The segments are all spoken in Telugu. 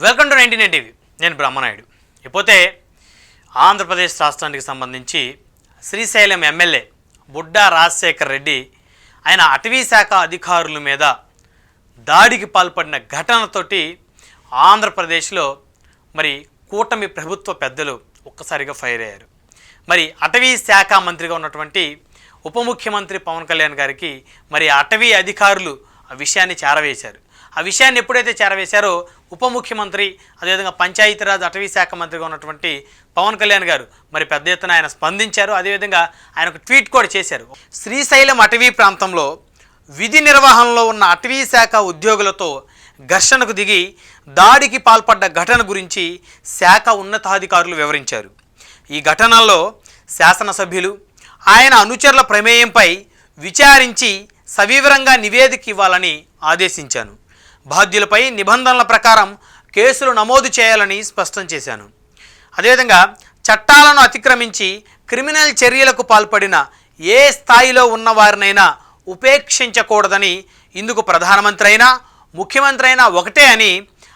Welcome to 99 TV. నేను బ్రహ్మనాయుడు. ఇకపోతే ఆంధ్రప్రదేశ్ రాష్ట్రానికి సంబంధించి శ్రీశైలం ఎమ్మెల్యే బుడ్డా రాజశేఖర్ రెడ్డి ఆయన అటవీ శాఖ అధికారుల మీద దాడికి పాల్పడిన ఘటనతోటి ఆంధ్రప్రదేశ్లో మరి కూటమి ప్రభుత్వ పెద్దలు ఒక్కసారిగా ఫైర్ అయ్యారు. మరి అటవీ శాఖ మంత్రిగా ఉన్నటువంటి ఉప ముఖ్యమంత్రి పవన్ కళ్యాణ్ గారికి మరి అటవీ అధికారులు ఆ విషయాన్ని చేరవేశారు. ఆ విషయాన్ని ఎప్పుడైతే చేరవేశారో ఉప ముఖ్యమంత్రి అదేవిధంగా పంచాయతీరాజ్ అటవీ శాఖ మంత్రిగా ఉన్నటువంటి పవన్ కళ్యాణ్ గారు మరి పెద్ద ఎత్తున ఆయన స్పందించారు. అదేవిధంగా ఆయన ఒక ట్వీట్ కూడా చేశారు. శ్రీశైలం అటవీ ప్రాంతంలో విధి నిర్వహణలో ఉన్న అటవీ శాఖ ఉద్యోగులతో ఘర్షణకు దిగి దాడికి పాల్పడ్డ ఘటన గురించి శాఖ ఉన్నతాధికారులు వివరించారు. ఈ ఘటనల్లో శాసనసభ్యులు ఆయన అనుచరుల ప్రమేయంపై విచారించి సవివరంగా నివేదిక ఇవ్వాలని ఆదేశించాను. బాధ్యులపై నిబంధనల ప్రకారం కేసులు నమోదు చేయాలని స్పష్టం చేశాను. అదేవిధంగా చట్టాలను అతిక్రమించి క్రిమినల్ చర్యలకు పాల్పడిన ఏ స్థాయిలో ఉన్నవారినైనా ఉపేక్షించకూడదని, ఇందుకు ప్రధానమంత్రి అయినా ముఖ్యమంత్రి అయినా ఒకటే అని,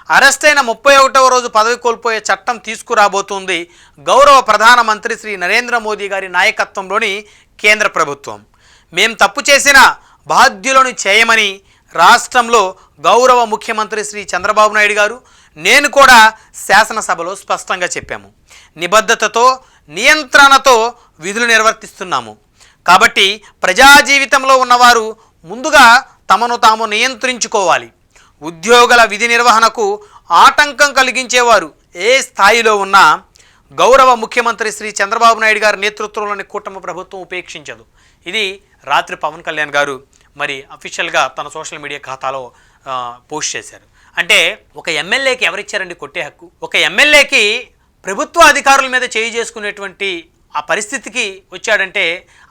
అరెస్ట్ అయిన 31వ రోజు పదవి కోల్పోయే చట్టం తీసుకురాబోతోంది గౌరవ ప్రధానమంత్రి శ్రీ నరేంద్ర మోదీ గారి నాయకత్వంలోని కేంద్ర ప్రభుత్వం. మేం తప్పు చేసిన బాధ్యులను చేయమని రాష్ట్రంలో గౌరవ ముఖ్యమంత్రి శ్రీ చంద్రబాబు నాయుడు గారు, నేను కూడా శాసనసభలో స్పష్టంగా చెప్పాము. నిబద్ధతతో నియంత్రణతో విధులు నిర్వర్తిస్తున్నాము. కాబట్టి ప్రజా జీవితంలో ఉన్నవారు ముందుగా తమను తాము నియంత్రించుకోవాలి. ఉద్యోగుల విధి నిర్వహణకు ఆటంకం కలిగించేవారు ఏ స్థాయిలో ఉన్నా గౌరవ ముఖ్యమంత్రి శ్రీ చంద్రబాబు నాయుడు గారి నేతృత్వంలోని కూటమి ప్రభుత్వం ఉపేక్షించదు. ఇది రాత్రి పవన్ కళ్యాణ్ గారు మరి అఫీషియల్గా తన సోషల్ మీడియా ఖాతాలో పోస్ట్ చేశారు. అంటే ఒక ఎమ్మెల్యేకి ఎవరిచ్చారండి కొట్టే హక్కు? ఒక ఎమ్మెల్యేకి ప్రభుత్వ అధికారుల మీద చేయి చేసుకునేటువంటి ఆ పరిస్థితికి వచ్చాడంటే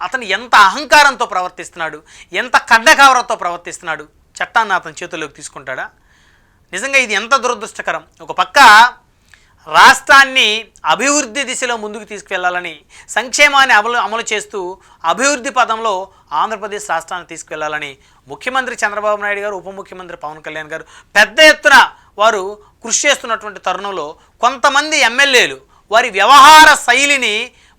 అతను ఎంత అహంకారంతో ప్రవర్తిస్తున్నాడు, ఎంత కడ్డకావరతో ప్రవర్తిస్తున్నాడు. చట్టాన్ని అతని చేతుల్లోకి తీసుకుంటాడా? నిజంగా ఇది ఎంత దురదృష్టకరం. ఒక పక్క రాష్ట్రాన్ని అభివృద్ధి దిశలో ముందుకు తీసుకువెళ్ళాలని, సంక్షేమాన్ని అమలు చేస్తూ అభివృద్ధి పదంలో ఆంధ్రప్రదేశ్ రాష్ట్రాన్ని తీసుకువెళ్ళాలని ముఖ్యమంత్రి చంద్రబాబు నాయుడు గారు, ఉప ముఖ్యమంత్రి పవన్ కళ్యాణ్ గారు పెద్ద ఎత్తున వారు కృషి చేస్తున్నటువంటి తరుణంలో కొంతమంది ఎమ్మెల్యేలు వారి వ్యవహార శైలిని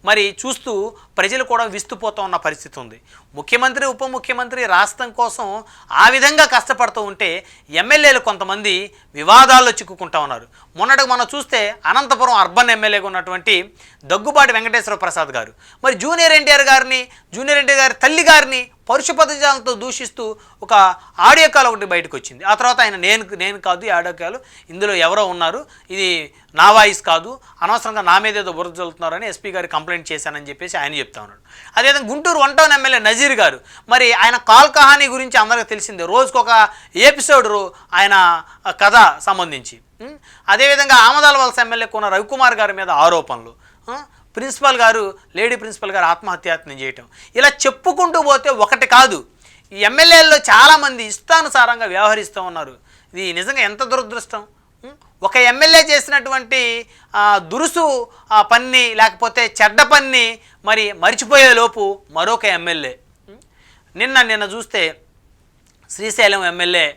మరి చూస్తూ ప్రజలు కూడా విస్తుపోతూ ఉన్న పరిస్థితి ఉంది. ముఖ్యమంత్రి ఉప ముఖ్యమంత్రి రాష్ట్రం కోసం ఆ విధంగా కష్టపడుతూ ఉంటే ఎమ్మెల్యేలు కొంతమంది వివాదాల్లో చిక్కుకుంటూ ఉన్నారు. మొన్నటికి మనం చూస్తే అనంతపురం అర్బన్ ఎమ్మెల్యేగా ఉన్నటువంటి దగ్గుబాటి వెంకటేశ్వర ప్రసాద్ గారు మరి జూనియర్ ఎన్టీఆర్ గారి తల్లి గారిని పరుష పదజాలతో దూషిస్తూ ఒక ఆడియో కాల్ ఒకటి బయటకు వచ్చింది. ఆ తర్వాత ఆయన నేను కాదు ఈ ఆడియో కాల్, ఇందులో ఎవరో ఉన్నారు, ఇది నా వాయిస్ కాదు, అనవసరంగా నా మీద ఏదో బురద చల్లుతున్నారని ఎస్పీ గారికి కంప్లైంట్ చేశానని చెప్పేసి ఆయన చెప్తా ఉన్నాడు. అదేవిధంగా గుంటూరు 1 టౌన్ ఎమ్మెల్యే నజీర్ గారు మరి ఆయన కాల్ కహానీ గురించి అందరికీ తెలిసిందే, రోజుకొక ఎపిసోడ్ ఆయన కథ సంబంధించి. అదేవిధంగా ఆమదాల వలస ఎమ్మెల్యే కొన్న రవికుమార్ గారి మీద ఆరోపణలు, లేడీ ప్రిన్సిపల్ గారు ఆత్మహత్యాయత్నం చేయటం, ఇలా చెప్పుకుంటూ పోతే ఒకటి కాదు. ఈ ఎమ్మెల్యేల్లో చాలామంది ఇష్టానుసారంగా వ్యవహరిస్తూ ఉన్నారు. ఇది నిజంగా ఎంత దురదృష్టం. ఒక ఎమ్మెల్యే చేసినటువంటి దురుసు పన్ని లేకపోతే చెడ్డ పన్ని మరి మరిచిపోయేలోపు మరొక ఎమ్మెల్యే నిన్న చూస్తే శ్రీశైలం ఎమ్మెల్యే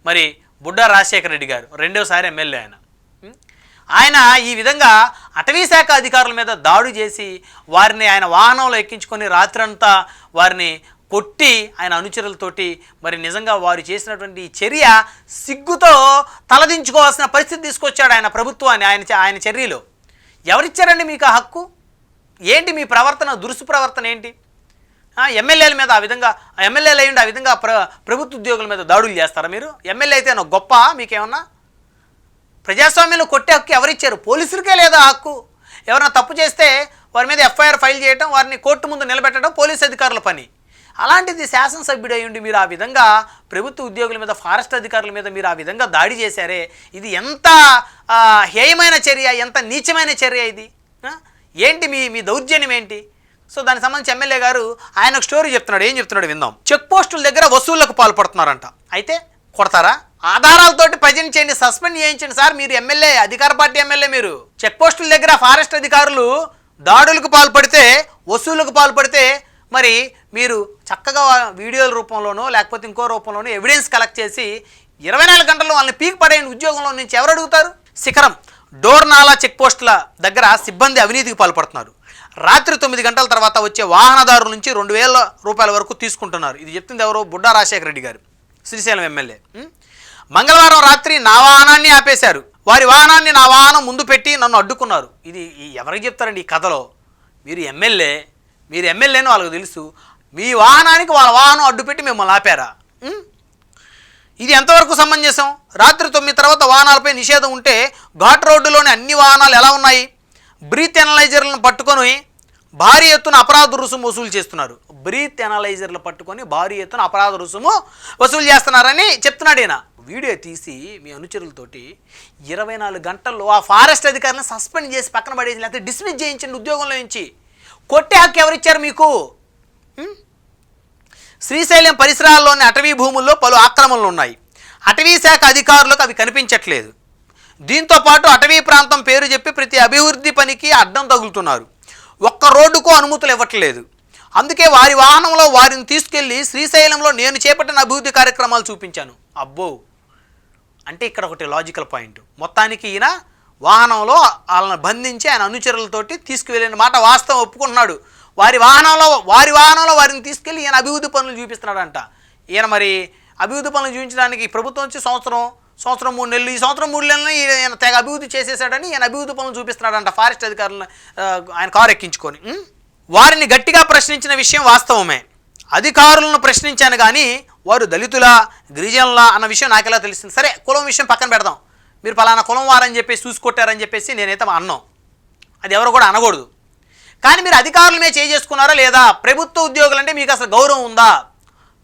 మరి బుడ్డా రాజశేఖర్ రెడ్డి గారు రెండోసారి ఎమ్మెల్యే ఆయన ఈ విధంగా అటవీ శాఖ అధికారుల మీద దాడి చేసి వారిని ఆయన వాహనంలో ఎక్కించుకొని రాత్రంతా వారిని కొట్టి ఆయన అనుచరులతోటి మరి నిజంగా వారు చేసినటువంటి చర్య సిగ్గుతో తలదించుకోవాల్సిన పరిస్థితి తీసుకొచ్చాడు ఆయన ప్రభుత్వాన్ని. ఆయన చర్యలో ఎవరిచ్చారండి మీకు ఆ హక్కు? ఏంటి మీ ప్రవర్తన, దురుసు ప్రవర్తన ఏంటి? ఎమ్మెల్యేల మీద ఆ విధంగా ఎమ్మెల్యేలు అయ్యండి ఆ విధంగా ప్రభుత్వ ఉద్యోగుల మీద దాడులు చేస్తారా మీరు? ఎమ్మెల్యే అయితే గొప్ప మీకేమన్నా? ప్రజాస్వామ్యంలో కొట్టే హక్కు ఎవరిచ్చారు? పోలీసులకే లేదా హక్కు? ఎవరైనా తప్పు చేస్తే వారి మీద ఎఫ్ఐఆర్ ఫైల్ చేయడం, వారిని కోర్టు ముందు నిలబెట్టడం పోలీసు అధికారుల పని. అలాంటిది శాసనసభ్యుడు అయ్యుండి మీరు ఆ విధంగా ప్రభుత్వ ఉద్యోగుల మీద, ఫారెస్ట్ అధికారుల మీద మీరు ఆ విధంగా దాడి చేశారే, ఇది ఎంత హేయమైన చర్య, ఎంత నీచమైన చర్య ఇది. ఏంటి మీ దౌర్జన్యం ఏంటి? సో దానికి సంబంధించి ఎమ్మెల్యే గారు ఆయన ఒక స్టోరీ చెప్తున్నాడు. ఏం చెప్తున్నాడు విందాం. చెక్ పోస్టుల దగ్గర వసూళ్లకు పాల్పడుతున్నారంట. అయితే కొడతారా? ఆధారాలతోటి ప్రజెంట్ చేయండి, సస్పెండ్ చేయించండి సార్. మీరు ఎమ్మెల్యే, అధికార పార్టీ ఎమ్మెల్యే. మీరు చెక్ పోస్టుల దగ్గర ఫారెస్ట్ అధికారులు దాడులకు పాల్పడితే, వసూళ్లకు పాల్పడితే మరి మీరు చక్కగా వీడియోల రూపంలోనో లేకపోతే ఇంకో రూపంలోనో ఎవిడెన్స్ కలెక్ట్ చేసి 24 గంటల్లో వాళ్ళని పీక్ పడేయండి ఉద్యోగంలో నుంచి. ఎవరు అడుగుతారు? శిఖరం డోర్నాలా చెక్పోస్టుల దగ్గర సిబ్బంది అవినీతికి పాల్పడుతున్నారు. రాత్రి 9 గంటల తర్వాత వచ్చే వాహనదారుల నుంచి 2,000 రూపాయల వరకు తీసుకుంటున్నారు. ఇది చెప్తుంది ఎవరో? బుడ్డా రాజశేఖర రెడ్డి గారు, శ్రీశైలం ఎమ్మెల్యే. మంగళవారం రాత్రి నా వాహనాన్ని ఆపేశారు. వారి వాహనాన్ని నా వాహనం ముందు పెట్టి నన్ను అడ్డుకున్నారు. ఇది ఎవరికి చెప్తారండి ఈ కథలో? మీరు ఎమ్మెల్యేని వాళ్ళకి తెలుసు. మీ వాహనానికి వాళ్ళ వాహనం అడ్డుపెట్టి మిమ్మల్ని ఆపారా? ఇది ఎంతవరకు సమంజసం? రాత్రి 9 తర్వాత వాహనాలపై నిషేధం ఉంటే ఘాట్ రోడ్డులోని అన్ని వాహనాలు ఎలా ఉన్నాయి? బ్రీత్ ఎనలైజర్లను పట్టుకొని భారీ ఎత్తున అపరాధ రుసుము వసూలు చేస్తున్నారు. బ్రీత్ ఎనలైజర్లు పట్టుకొని భారీ ఎత్తున అపరాధ రుసుము వసూలు చేస్తున్నారని చెప్తున్నాడు ఈయన. వీడియో తీసి మీ అనుచరులతోటి 24 గంటల్లో ఆ ఫారెస్ట్ అధికారులను సస్పెండ్ చేసి పక్కన పడేసి, లేకపోతే డిస్మిస్ చేయించండి ఉద్యోగంలో నుంచి. కొట్టే హక్కు ఎవరిచ్చారు మీకు? శ్రీశైలం పరిసరాల్లోని అటవీ భూముల్లో పలు ఆక్రమణలు ఉన్నాయి. అటవీ శాఖ అధికారులకు అవి కనిపించట్లేదు. దీంతో పాటు అటవీ ప్రాంతం పేరు చెప్పి ప్రతి అభివృద్ధి పనికి అడ్డం తగులుతున్నారు. ఒక్క రోడ్డుకు అనుమతులు ఇవ్వట్లేదు. అందుకే వారి వాహనంలో వారిని తీసుకెళ్లి శ్రీశైలంలో నేను చేపట్టిన అభివృద్ధి కార్యక్రమాలు చూపించాను. అబ్బో, అంటే ఇక్కడ ఒకటి లాజికల్ పాయింట్. మొత్తానికి ఈయన వాహనంలో వాళ్ళని బంధించి ఆయన అనుచరులతోటి తీసుకువెళ్ళిన మాట వాస్తవం ఒప్పుకుంటున్నాడు. వారి వాహనంలో వారిని తీసుకెళ్ళి ఈయన అభివృద్ధి పనులు చూపిస్తున్నాడంట. ఈయన మరి అభివృద్ధి పనులు చూపించడానికి ప్రభుత్వం వచ్చి సంవత్సరం 3 నెలలు, ఈ సంవత్సరం 3 నెలలను ఈయన తెగ అభివృద్ధి చేసేసాడని ఈయన అభివృద్ధి పనులు చూపిస్తున్నాడంట ఫారెస్ట్ అధికారులను ఆయన కారు ఎక్కించుకొని. వారిని గట్టిగా ప్రశ్నించిన విషయం వాస్తవమే. అధికారులను ప్రశ్నించాను కానీ వారు దళితుల, గిరిజనుల అన్న విషయం నాకెలా తెలిసింది? సరే, కులం విషయం పక్కన పెడదాం. మీరు పలానా కులం వారని చెప్పేసి చూసుకొట్టారని చెప్పేసి నేనైతే అన్నాం. అది ఎవరు కూడా అనకూడదు. కానీ మీరు అధికారులమే చేసుకున్నారా లేదా? ప్రభుత్వ ఉద్యోగులు అంటే మీకు అసలు గౌరవం ఉందా?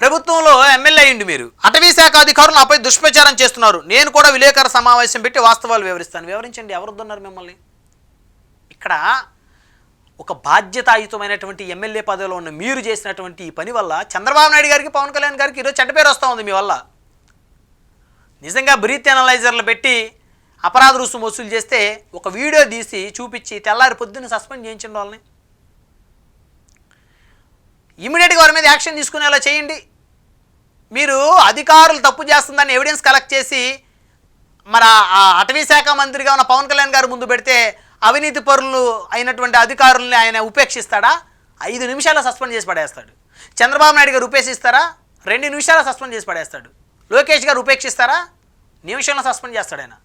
ప్రభుత్వంలో ఎమ్మెల్యే అయ్యింది మీరు. అటవీ శాఖ అధికారులు నాపై దుష్ప్రచారం చేస్తున్నారు. నేను కూడా విలేకరుల సమావేశం పెట్టి వాస్తవాలు వివరిస్తాను. వివరించండి, ఎవరున్నారు మిమ్మల్ని? ఇక్కడ ఒక బాధ్యతాయుతమైనటువంటి ఎమ్మెల్యే పదవిలో ఉన్న మీరు చేసినటువంటి ఈ పని వల్ల చంద్రబాబు నాయుడు గారికి, పవన్ కళ్యాణ్ గారికి ఈరోజు చెడ్డ పేరు వస్తూ ఉంది మీ వల్ల. నిజంగా బ్రీత్ ఎనలైజర్లు పెట్టి అపరాధ రుసుము వసూలు చేస్తే ఒక వీడియో తీసి చూపించి తెల్లారి పొద్దున్న సస్పెండ్ చేయించండి వాళ్ళని. ఇమీడియట్గా వారి మీద యాక్షన్ తీసుకునేలా చేయండి. మీరు అధికారులు తప్పు చేస్తుందని ఎవిడెన్స్ కలెక్ట్ చేసి మరి ఆ అటవీ శాఖ మంత్రిగా ఉన్న పవన్ కళ్యాణ్ గారు ముందు పెడితే అవినీతి పరులు అయినటువంటి అధికారుల్ని ఆయన ఉపేక్షిస్తాడా? 5 నిమిషాల్లో సస్పెండ్ చేసి పడేస్తాడు. చంద్రబాబు నాయుడు గారు ఉపేక్షిస్తారా? 2 నిమిషాల్లో సస్పెండ్ చేసి పడేస్తాడు. లోకేష్ గారు ఉపేక్షిస్తారా? నిమిషంలో సస్పెండ్ చేస్తాడు ఆయన.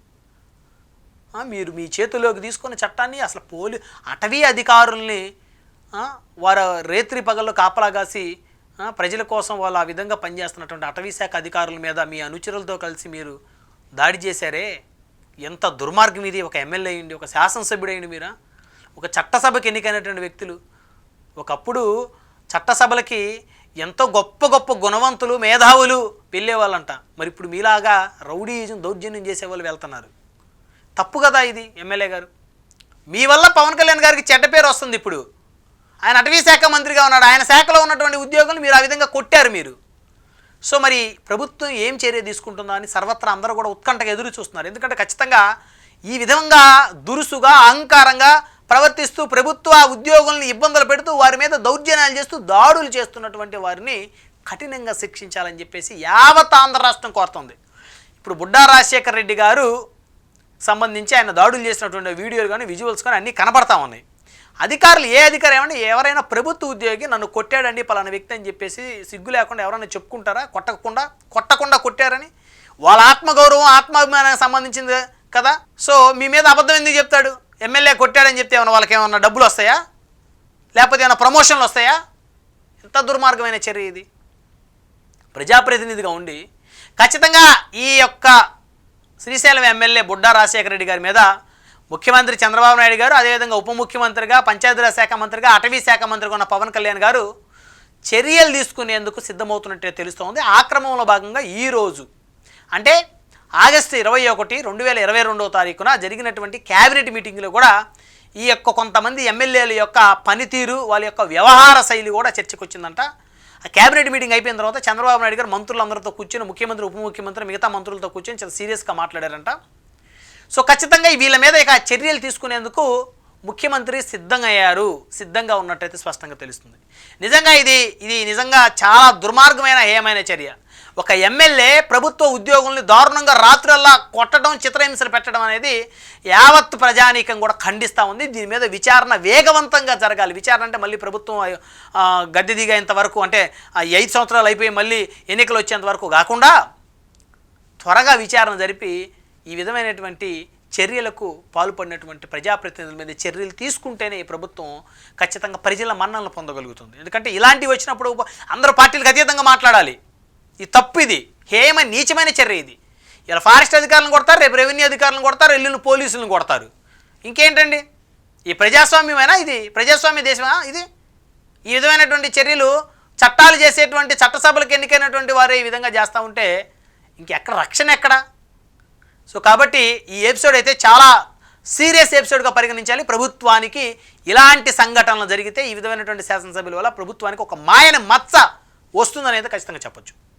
మీరు మీ చేతుల్లోకి తీసుకున్న చట్టాన్ని అసలు అటవీ అధికారుల్ని వారు రేత్రి పగల్లో కాపలాగాసి ప్రజల కోసం వాళ్ళు ఆ విధంగా పనిచేస్తున్నటువంటి అటవీ శాఖ అధికారుల మీద మీ అనుచరులతో కలిసి మీరు దాడి చేశారే, ఎంత దుర్మార్గం ఇది! ఒక ఎమ్మెల్యే అయ్యండి, ఒక శాసనసభ్యుడు అయ్యండి, మీరా ఒక చట్టసభకి ఎన్నికైనటువంటి వ్యక్తులు. ఒకప్పుడు చట్టసభలకి ఎంతో గొప్ప గొప్ప గుణవంతులు, మేధావులు వెళ్ళేవాళ్ళంట. మరి ఇప్పుడు మీలాగా రౌడీజం, దౌర్జన్యం చేసేవాళ్ళు వెళ్తున్నారు. తప్పు కదా ఇది ఎమ్మెల్యే గారు. మీ వల్ల పవన్ కళ్యాణ్ గారికి చెడ్డ పేరు వస్తుంది. ఇప్పుడు ఆయన అటవీ శాఖ మంత్రిగా ఉన్నాడు. ఆయన శాఖలో ఉన్నటువంటి ఉద్యోగులు మీరు ఆ విధంగా కొట్టారు మీరు. సో మరి ప్రభుత్వం ఏం చర్య తీసుకుంటుందో అని సర్వత్రా అందరూ కూడా ఉత్కంఠగా ఎదురు చూస్తున్నారు. ఎందుకంటే ఖచ్చితంగా ఈ విధంగా దురుసుగా, అహంకారంగా ప్రవర్తిస్తూ ప్రభుత్వ ఉద్యోగుల్ని ఇబ్బందులు పెడుతూ వారి మీద దౌర్జన్యాలు చేస్తూ దాడులు చేస్తున్నటువంటి వారిని కఠినంగా శిక్షించాలని చెప్పేసి యావత్ ఆంధ్ర రాష్ట్రం కోరుతుంది. ఇప్పుడు బుడ్డా రాజశేఖర రెడ్డి గారు సంబంధించి ఆయన దాడులు చేసినటువంటి వీడియోలు కానీ, విజువల్స్ కానీ అన్నీ కనబడతా ఉన్నాయి. అధికారులు ఏ అధికారి ఏమంటే ఎవరైనా ప్రభుత్వ ఉద్యోగి నన్ను కొట్టాడండి పలానా వ్యక్తి అని చెప్పేసి సిగ్గు లేకుండా ఎవరైనా చెప్పుకుంటారా? కొట్టకుండా కొట్టారని వాళ్ళ ఆత్మగౌరవం, ఆత్మాభిమానానికి సంబంధించింది కదా. సో మీ మీద అబద్ధం ఎందుకు చెప్తాడు? ఎమ్మెల్యే కొట్టాడని చెప్తే ఏమన్నా వాళ్ళకి ఏమన్నా డబ్బులు వస్తాయా? లేకపోతే ఏమైనా ప్రమోషన్లు వస్తాయా? ఎంత దుర్మార్గమైన చర్య ఇది! ప్రజాప్రతినిధిగా ఉండి ఖచ్చితంగా ఈ యొక్క శ్రీశైలం ఎమ్మెల్యే బుడ్డా రాజశేఖర రెడ్డి గారి మీద ముఖ్యమంత్రి చంద్రబాబు నాయుడు గారు, అదేవిధంగా ఉప ముఖ్యమంత్రిగా, పంచాయతీరాజ్ శాఖ మంత్రిగా, అటవీ శాఖ మంత్రిగా ఉన్న పవన్ కళ్యాణ్ గారు చర్యలు తీసుకునేందుకు సిద్ధమవుతున్నట్టే తెలుస్తోంది. ఆ క్రమంలో భాగంగా ఈరోజు అంటే ఆగస్టు 21, 2022వ తారీఖున జరిగినటువంటి క్యాబినెట్ మీటింగ్లో కూడా ఈ యొక్క కొంతమంది ఎమ్మెల్యేల యొక్క పనితీరు, వాళ్ళ యొక్క వ్యవహార శైలి కూడా చర్చకు వచ్చిందంట. ఆ క్యాబినెట్ మీటింగ్ అయిపోయిన తర్వాత చంద్రబాబు నాయుడు గారు మంత్రులందరితో కూర్చొని, ముఖ్యమంత్రి, ఉప ముఖ్యమంత్రి, మిగతా మంత్రులతో కూర్చొని చాలా సీరియస్గా మాట్లాడారంట. సో ఖచ్చితంగా వీళ్ళ మీద ఇక చర్యలు తీసుకునేందుకు ముఖ్యమంత్రి సిద్ధంగా ఉన్నట్టయితే స్పష్టంగా తెలుస్తుంది. నిజంగా ఇది నిజంగా చాలా దుర్మార్గమైన, హేయమైన చర్య. ఒక ఎమ్మెల్యే ప్రభుత్వ ఉద్యోగుల్ని దారుణంగా రాత్రుల్లా కొట్టడం, చిత్రహింసలు పెట్టడం అనేది యావత్ ప్రజానీకం కూడా ఖండిస్తూ ఉంది. దీని మీద విచారణ వేగవంతంగా జరగాలి. విచారణ అంటే మళ్ళీ ప్రభుత్వం గద్దె దిగేంత వరకు, అంటే 5 సంవత్సరాలు అయిపోయి మళ్ళీ ఎన్నికలు వచ్చేంత వరకు కాకుండా త్వరగా విచారణ జరిపి ఈ విధమైనటువంటి చర్యలకు పాల్పడినటువంటి ప్రజాప్రతినిధుల మీద చర్యలు తీసుకుంటేనే ఈ ప్రభుత్వం ఖచ్చితంగా ప్రజల మన్ననలు పొందగలుగుతుంది. ఎందుకంటే ఇలాంటివి వచ్చినప్పుడు అందరూ పార్టీలకు అతీతంగా మాట్లాడాలి. ఇది తప్పు, ఇది హేయమైన నీచమైన చర్య. ఇది ఇలా ఫారెస్ట్ అధికారులను కొడతారు, రేపు రెవెన్యూ అధికారులను కొడతారు, ఎల్లుండి పోలీసులను కొడతారు. ఇంకేంటండి ఈ ప్రజాస్వామ్యమైనా? ఇది ప్రజాస్వామ్య దేశమా ఇది? ఈ విధమైనటువంటి చర్యలు చట్టాలు చేసేటువంటి చట్టసభలకు ఎన్నికైనటువంటి వారే ఈ విధంగా చేస్తూ ఉంటే ఇంకెక్కడ రక్షణ ఎక్కడ? సో కాబట్టి ఈ ఎపిసోడ్ అయితే చాలా సీరియస్ ఎపిసోడ్గా పరిగణించాలి. ప్రభుత్వానికి ఇలాంటి సంఘటనలు జరిగితే ఈ విధమైనటువంటి శాసనసభ్యుల వల్ల ప్రభుత్వానికి ఒక మాయని మచ్చ వస్తుందనేది ఖచ్చితంగా చెప్పొచ్చు.